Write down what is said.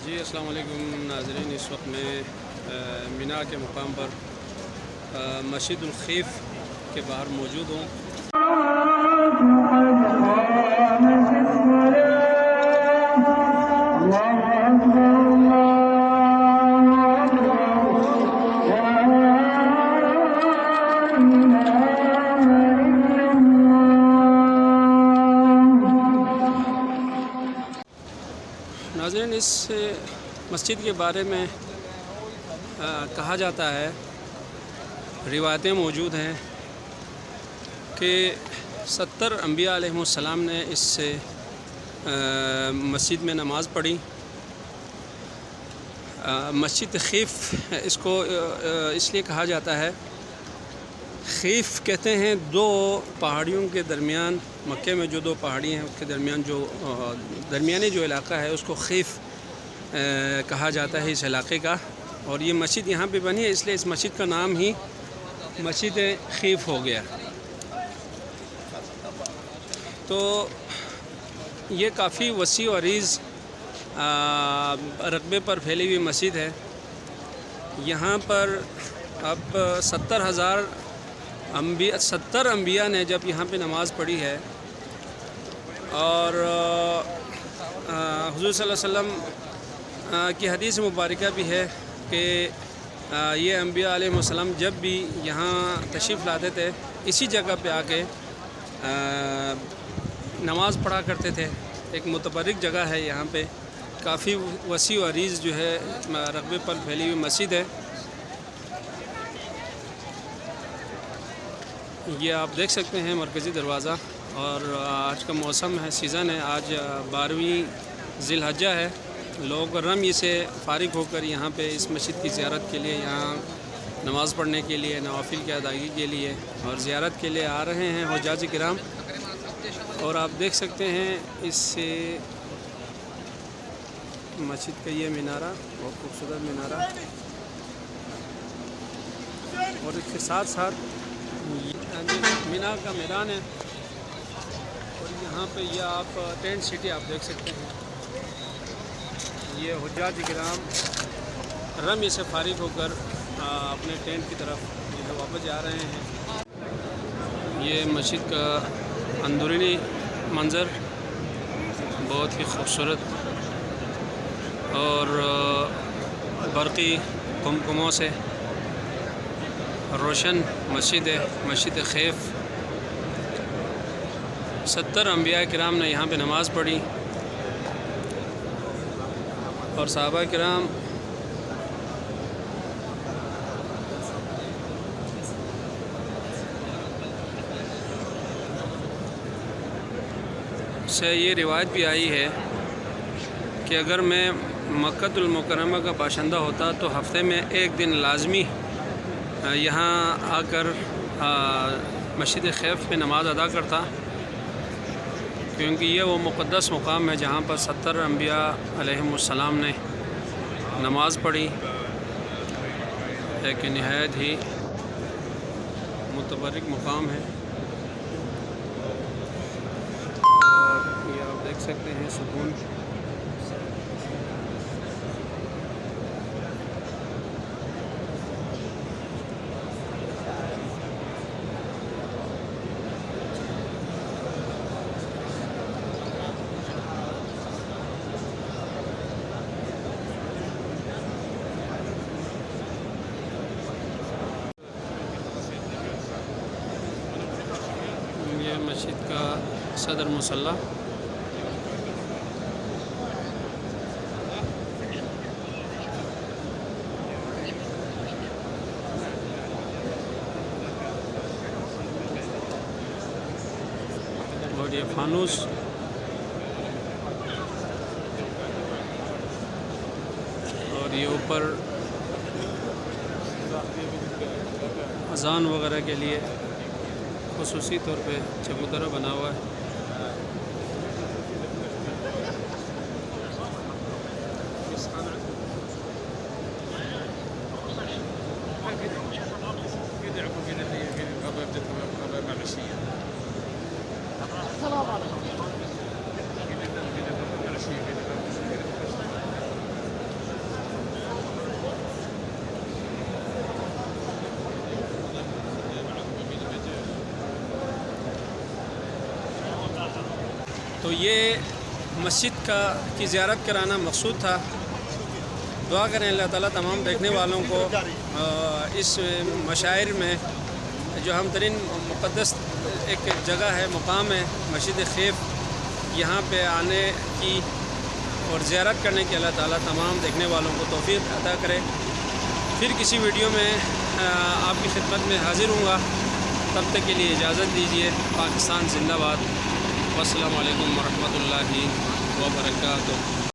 جی السلام علیکم ناظرین، اس وقت میں مینا کے مقام پر مسجد الخیف کے باہر موجود ہوں۔ ناظرین، اس مسجد کے بارے میں کہا جاتا ہے، روایتیں موجود ہیں کہ 70 انبیاء علیہ السلام نے اس سے مسجد میں نماز پڑھی۔ مسجد خیف اس کو اس لیے کہا جاتا ہے، خیف کہتے ہیں دو پہاڑیوں کے درمیان، مکے میں جو دو پہاڑی ہیں اس کے درمیان جو درمیانی جو علاقہ ہے اس کو خیف کہا جاتا ہے اس علاقے کا، اور یہ مسجد یہاں پہ بنی ہے، اس لیے اس مسجد کا نام ہی مسجد خیف ہو گیا۔ تو یہ کافی وسیع و عریض رقبے پر پھیلی ہوئی مسجد ہے۔ یہاں پر اب 70,000 انبیاء نے جب یہاں پہ نماز پڑھی ہے، اور حضور صلی اللہ علیہ وسلم کی حدیث مبارکہ بھی ہے کہ یہ انبیاء علیہ السلام جب بھی یہاں تشریف لاتے تھے اسی جگہ پہ آ کے نماز پڑھا کرتے تھے۔ ایک متبرک جگہ ہے، یہاں پہ کافی وسیع و عریض جو ہے رقبے پر پھیلی ہوئی مسجد ہے۔ یہ آپ دیکھ سکتے ہیں مرکزی دروازہ، اور آج کا موسم ہے، سیزن ہے، آج 12ویں ذی الحجہ ہے۔ لوگ رمی سے فارغ ہو کر یہاں پہ اس مسجد کی زیارت کے لیے، یہاں نماز پڑھنے کے لیے، نوافل کی ادائیگی کے لیے اور زیارت کے لیے آ رہے ہیں حجاج کرام۔ اور آپ دیکھ سکتے ہیں اس مسجد کا یہ مینارہ، بہت خوبصورت مینارہ، اور اس کے ساتھ ساتھ مینا کا میدان ہے، اور یہاں پہ یہ آپ ٹینٹ سٹی آپ دیکھ سکتے ہیں۔ یہ حجاج کرام رمی سے فارغ ہو کر اپنے ٹینٹ کی طرف جو واپس جا رہے ہیں۔ یہ مسجد کا اندرونی منظر بہت ہی خوبصورت اور برقی کمکموں سے روشن مسجد ہے، مسجد خیف۔ 70 انبیاء کرام نے یہاں پہ نماز پڑھی، اور صحابہ کرام سے یہ روایت بھی آئی ہے کہ اگر میں مکہ المکرمہ کا باشندہ ہوتا تو ہفتے میں ایک دن لازمی یہاں آ کر مسجد خیف میں نماز ادا کرتا، کیونکہ یہ وہ مقدس مقام ہے جہاں پر 70 انبیاء علیہ السلام نے نماز پڑھی۔ ایک نہایت ہی متبرک مقام ہے، اور یہ آپ دیکھ سکتے ہیں سکون۔ یہ مسجد کا صدر مصلی، اور یہ فانوس اور یہ اوپر اذان وغیرہ کے لیے خصوصی طور پہ چبوترا بنا ہوا ہے۔ تو یہ مسجد کی زیارت کرانا مقصود تھا۔ دعا کریں اللہ تعالیٰ تمام دیکھنے والوں کو اس مشاعر میں جو اہم ترین مقدس ایک جگہ ہے، مقام ہے مسجد خیف، یہاں پہ آنے کی اور زیارت کرنے کی اللہ تعالیٰ تمام دیکھنے والوں کو توفیق عطا کرے۔ پھر کسی ویڈیو میں آپ کی خدمت میں حاضر ہوں گا، تب تک کے لیے اجازت دیجیے۔ پاکستان زندہ باد۔ والسلام علیکم ورحمۃ اللہ وبرکاتہ۔